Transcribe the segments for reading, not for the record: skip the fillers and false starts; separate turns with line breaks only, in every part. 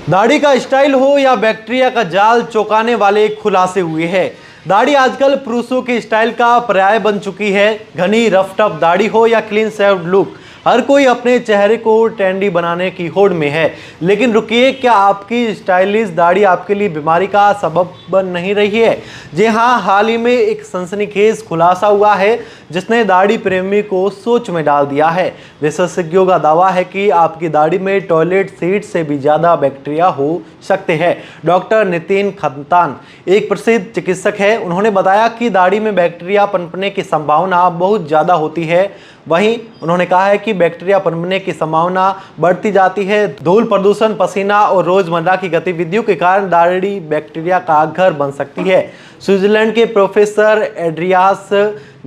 दाढ़ी का स्टाइल हो या बैक्टीरिया का जाल, चौंकाने वाले खुलासे हुए हैं। दाढ़ी आजकल पुरुषों के स्टाइल का पर्याय बन चुकी है। घनी रफ टफ दाढ़ी हो या क्लीन शेव्ड लुक, हर कोई अपने चेहरे को ट्रेंडी बनाने की होड़ में है। लेकिन रुकिए, क्या आपकी स्टाइलिश दाढ़ी आपके लिए बीमारी का सबब बन नहीं रही है? जी हाँ, हाल ही में एक सनसनीखेज खुलासा हुआ है जिसने दाढ़ी प्रेमी को सोच में डाल दिया है। विशेषज्ञों का दावा है कि आपकी दाढ़ी में टॉयलेट सीट से भी ज़्यादा बैक्टीरिया हो सकते हैं। डॉक्टर नितिन खंतान एक प्रसिद्ध चिकित्सक है। उन्होंने बताया कि दाढ़ी में बैक्टीरिया पनपने की संभावना बहुत ज़्यादा होती है। वहीं उन्होंने कहा है कि बैक्टीरिया पनपने की संभावना बढ़ती जाती है। धूल, प्रदूषण, पसीना और रोजमर्रा की गतिविधियों के कारण दाढ़ी बैक्टीरिया का घर बन सकती है। स्विट्जरलैंड के प्रोफेसर एड्रियास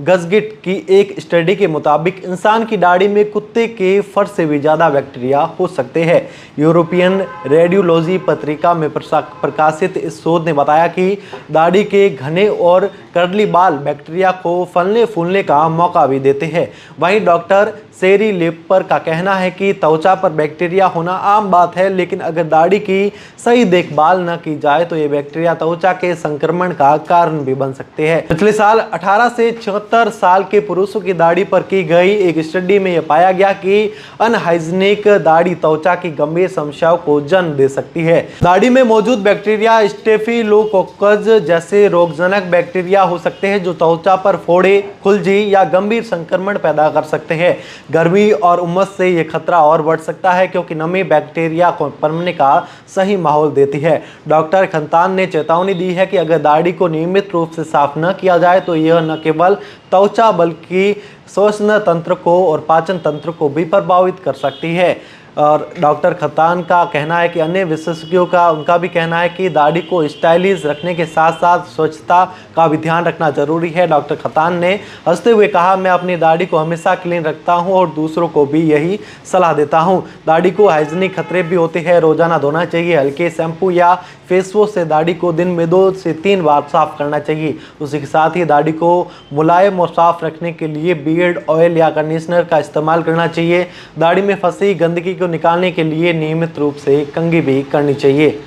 गजगिट की एक स्टडी के मुताबिक इंसान की दाढ़ी में कुत्ते के फर से भी ज़्यादा बैक्टीरिया हो सकते हैं। यूरोपियन रेडियोलॉजी पत्रिका में प्रकाशित इस शोध ने बताया कि दाढ़ी के घने और कर्ली बाल बैक्टीरिया को फलने फूलने का मौका भी देते हैं। वहीं डॉक्टर सेरी लेपर का कहना है कि त्वचा पर बैक्टीरिया होना आम बात है, लेकिन अगर दाढ़ी की सही देखभाल न की जाए तो ये बैक्टीरिया त्वचा के संक्रमण का कारण भी बन सकते हैं। पिछले साल 18 से 76 साल के पुरुषों की दाढ़ी पर की गई एक स्टडी में यह पाया गया कि अनहाइजीनिक दाढ़ी त्वचा की गंभीर समस्याओं को जन्म दे सकती है। दाढ़ी में मौजूद बैक्टीरिया स्टेफिलोकोकस जैसे रोगजनक बैक्टीरिया हो सकते हैं जो त्वचा पर फोड़े, खुजली या गंभीर संक्रमण पैदा कर सकते हैं। गर्मी और उमस से ये खतरा और बढ़ सकता है क्योंकि नमी बैक्टीरिया को पनपने का सही माहौल देती है। डॉक्टर खंतान ने चेतावनी दी है कि अगर दाढ़ी को नियमित रूप से साफ न किया जाए तो यह न केवल त्वचा बल्कि श्वसन तंत्र को और पाचन तंत्र को भी प्रभावित कर सकती है। और डॉक्टर खतान का कहना है कि अन्य विशेषज्ञों का उनका भी कहना है कि दाढ़ी को स्टाइलिश रखने के साथ साथ स्वच्छता का भी ध्यान रखना जरूरी है। डॉक्टर खतान ने हंसते हुए कहा, मैं अपनी दाढ़ी को हमेशा क्लीन रखता हूं और दूसरों को भी यही सलाह देता हूं। दाढ़ी को हाइजीनिक खतरे भी होते हैं। रोजाना धोना चाहिए। हल्के शैम्पू या फेस वॉश से दाढ़ी को दिन में 2 से 3 बार साफ करना चाहिए। उसी के साथ ही दाढ़ी को मुलायम और साफ रखने के लिए बियर्ड ऑयल या कंडीशनर का इस्तेमाल करना चाहिए। दाढ़ी में फंसी गंदगी को निकालने के लिए नियमित रूप से कंघी भी करनी चाहिए।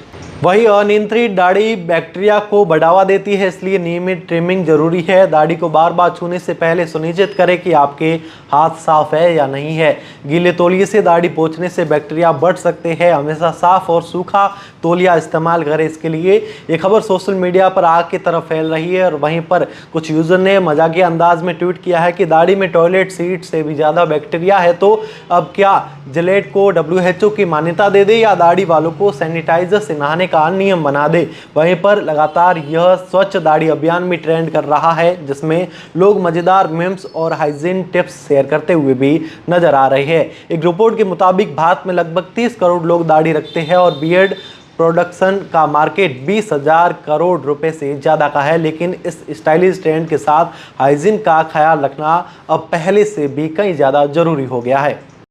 वही अनियंत्रित दाढ़ी बैक्टीरिया को बढ़ावा देती है, इसलिए नियमित ट्रिमिंग जरूरी है। दाढ़ी को बार बार छूने से पहले सुनिश्चित करें कि आपके हाथ साफ है या नहीं है। गीले तौलिए से दाढ़ी पोंछने से बैक्टीरिया बढ़ सकते हैं। हमेशा साफ और सूखा तौलिया इस्तेमाल करें। इसके लिए ये खबर सोशल मीडिया पर आग की तरफ फैल रही है और वहीं पर कुछ यूजर ने मजाकिया अंदाज में ट्वीट किया है कि दाढ़ी में टॉयलेट सीट से भी ज़्यादा बैक्टीरिया है, तो अब क्या जिलेट को WHO की मान्यता दे दे या दाढ़ी वालों को सैनिटाइजर से नहाने का नियम बना दे। वहीं पर लगातार यह स्वच्छ दाढ़ी अभियान भी ट्रेंड कर रहा है, जिसमें लोग मजेदार मीम्स और हाइजीन टिप्स शेयर करते हुए भी नजर आ रहे हैं। एक रिपोर्ट के मुताबिक भारत में लगभग 30 करोड़ लोग दाढ़ी रखते हैं और बियर्ड प्रोडक्शन का मार्केट 20,000 करोड़ रुपए से ज़्यादा का है। लेकिन इस स्टाइलिश ट्रेंड के साथ हाइजीन का ख्याल रखना अब पहले से भी कहीं ज़्यादा जरूरी हो गया है।